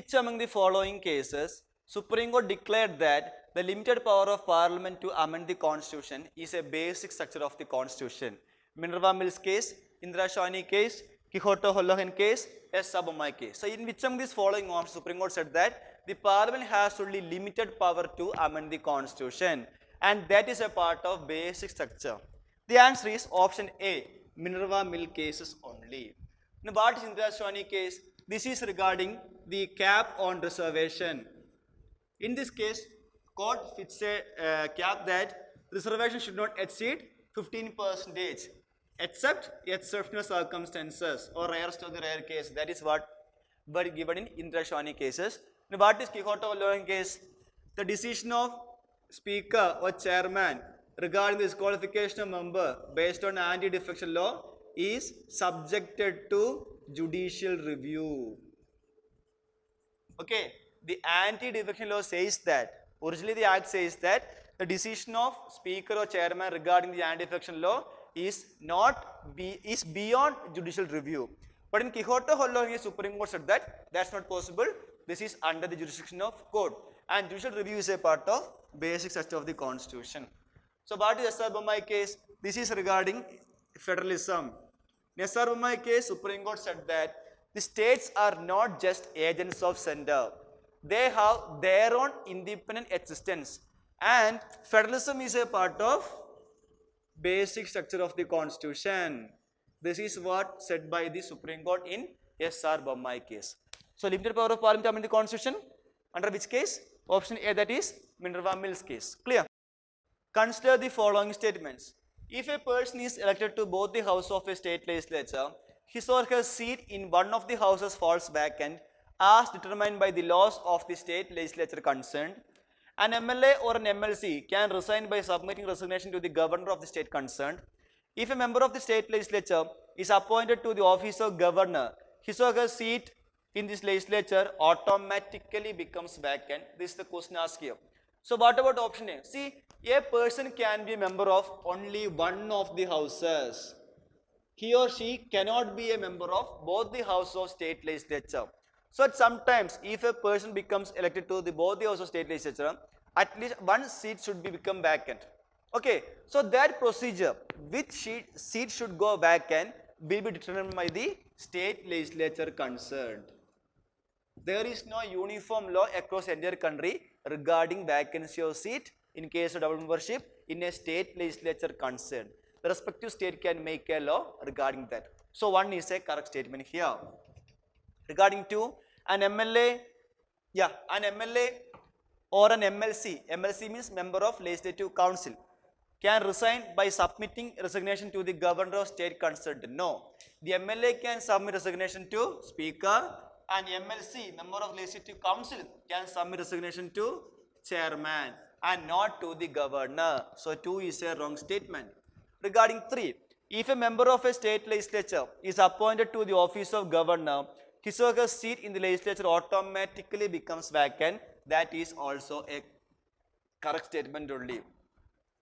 which among the following cases Supreme Court declared that the limited power of Parliament to amend the Constitution is a basic structure of the Constitution? Minerva Mills case, Indira Shawni case, Quixote Holohan case, S. Sabamai case. So in which among these following norms Supreme Court said that the Parliament has only limited power to amend the Constitution, and that is a part of basic structure? The answer is option A, Minerva Mill cases only. Now what is Indira Shawni case? This is regarding the cap on reservation. In this case, court fixed a cap that reservation should not exceed 15% except exceptional circumstances or rarest of the rare case. That is what were given in Indira Shawni cases. Now what is Quixote Holohan case? The decision of speaker or chairman regarding the disqualification of member based on anti-defection law is subjected to judicial review. Okay, the anti-defection law says that, originally the act says that the decision of speaker or chairman regarding the anti-defection law is beyond judicial review. But in Quixote Holohan, Supreme Court said that that's not possible. This is under the jurisdiction of court, and judicial review is a part of basic structure of the Constitution. So what is S.R. Bommai case? This is regarding federalism. In S.R. Bommai case, Supreme Court said that the states are not just agents of center. They have their own independent existence, and federalism is a part of basic structure of the Constitution. This is what said by the Supreme Court in S.R. Bommai case. So limited power of Parliament to amend the Constitution under which case? Option A, that is Minerva Mills case. Clear? Consider the following statements. If a person is elected to both the house of a state legislature, his or her seat in one of the houses falls vacant as determined by the laws of the state legislature concerned, an MLA or an MLC can resign by submitting resignation to the governor of the state concerned. If a member of the state legislature is appointed to the office of governor, his or her seat in this legislature automatically becomes vacant. This is the question asked here. So what about option A? See, a person can be a member of only one of the houses. He or she cannot be a member of both the house of state legislature. So at sometimes, if a person becomes elected to both the house of state legislature, at least one seat should become vacant. Okay, so that procedure, which seat should go vacant, will be determined by the state legislature concerned. There is no uniform law across the entire country regarding vacancy of seat in case of double membership in a state legislature concerned. The respective state can make a law regarding that. So one is a correct statement here. Regarding to an MLA, an MLA or an MLC, MLC means member of legislative council, can resign by submitting resignation to the governor of state concerned. No, the MLA can submit resignation to speaker, and MLC, member of legislative council, can submit resignation to chairman and not to the governor. So 2 is a wrong statement. Regarding 3, if a member of a state legislature is appointed to the office of governor, his or her seat in the legislature automatically becomes vacant. That is also a correct statement only.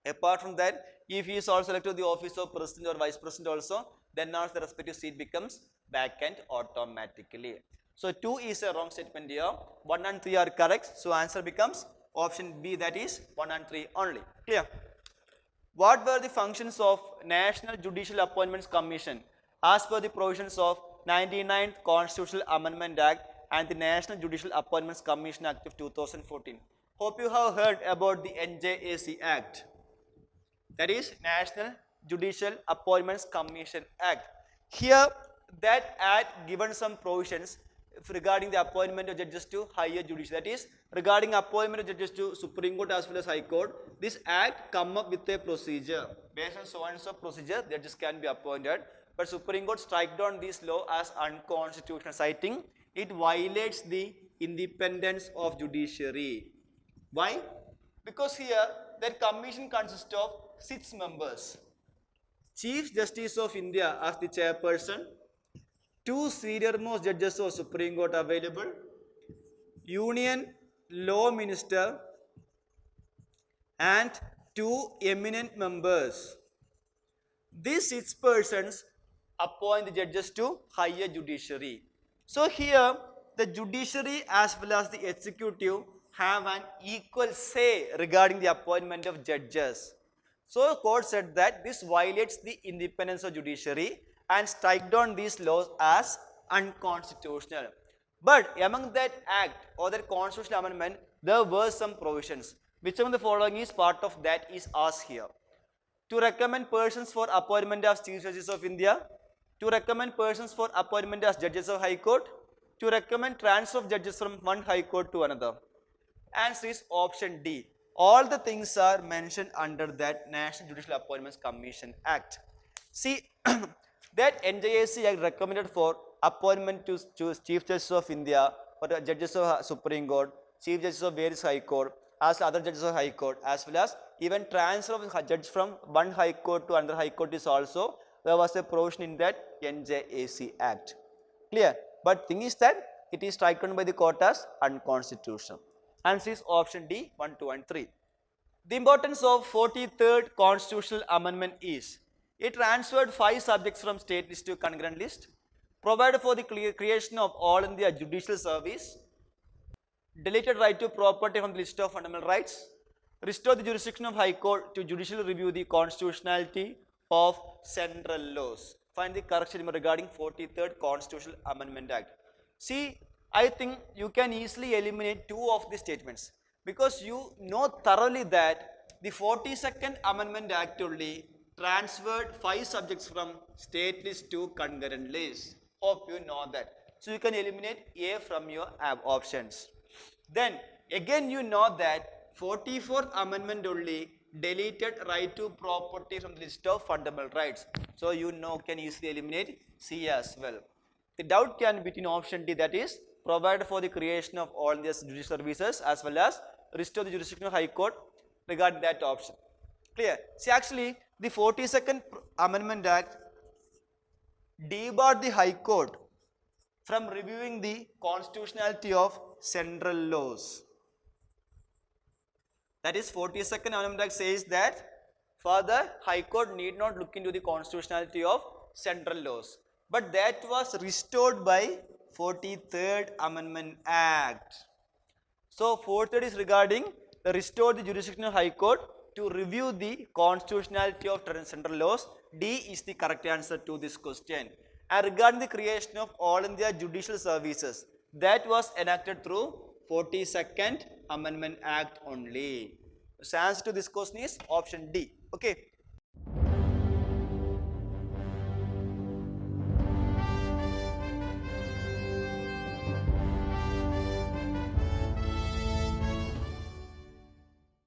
Apart from that, if he is also elected to the office of president or vice president also, then also the respective seat becomes vacant automatically. So 2 is a wrong statement here. 1 and 3 are correct. So answer becomes option B, that is 1 and 3 only. Clear? What were the functions of National Judicial Appointments Commission as per the provisions of 99th Constitutional Amendment Act and the National Judicial Appointments Commission Act of 2014? Hope you have heard about the NJAC Act. That is National Judicial Appointments Commission Act. Here that act given some provisions regarding the appointment of judges to higher judiciary. That is regarding appointment of judges to Supreme Court as well as High Court. This act come up with a procedure. Based on so and so procedure, judges can be appointed. But Supreme Court strike down this law as unconstitutional, citing it violates the independence of judiciary. Why? Because here that commission consists of 6 members. Chief Justice of India as the chairperson, 2 senior-most judges of Supreme Court available, Union Law Minister, and 2 eminent members. These 6 persons appoint the judges to higher judiciary. So here the judiciary as well as the executive have an equal say regarding the appointment of judges. So the court said that this violates the independence of judiciary and strike down these laws as unconstitutional. But among that act or that constitutional amendment, there were some provisions. Which among the following is part of that is asked here? To recommend persons for appointment as Chief Justice of India, to recommend persons for appointment as judges of High Court, to recommend transfer of judges from one High Court to another. Answer is option D. All the things are mentioned under that National Judicial Appointments Commission Act. See, that NJAC Act recommended for appointment to Chief Justice of India or the judges of Supreme Court, Chief Justice of various High Court, as other judges of High Court, as well as even transfer of a judge from one High Court to another High Court is also, there was a provision in that NJAC Act. Clear? But thing is that it is stricken by the court as unconstitutional. Answer is option D, 1, 2 and 3. The importance of 43rd Constitutional Amendment is, it transferred 5 subjects from state list to concurrent list, provided for the creation of All India Judicial Service, deleted right to property from the list of fundamental rights, restore the jurisdiction of High Court to judicially review the constitutionality of central laws. Find the correction regarding 43rd Constitutional Amendment Act. See, I think you can easily eliminate 2 of the statements because you know thoroughly that the 42nd Amendment Act only transferred 5 subjects from state list to concurrent list. Hope you know that. So you can eliminate A from your options. Then again you know that 44th Amendment only deleted right to property from the list of fundamental rights. So you know can easily eliminate C as well. The doubt can be between option D, that is provide for the creation of all these judicial services as well as restore the jurisdiction of High Court regarding that option. Clear? See, actually the 42nd Amendment Act debarred the High Court from reviewing the constitutionality of central laws. That is 42nd Amendment Act says that further High Court need not look into the constitutionality of central laws. But that was restored by 43rd Amendment Act. So 43rd is regarding the restore the jurisdiction of High Court to review the constitutionality of central laws. D is the correct answer to this question. And regarding the creation of All India Judicial Services, that was enacted through 42nd Amendment Act only. So answer to this question is option D. Okay.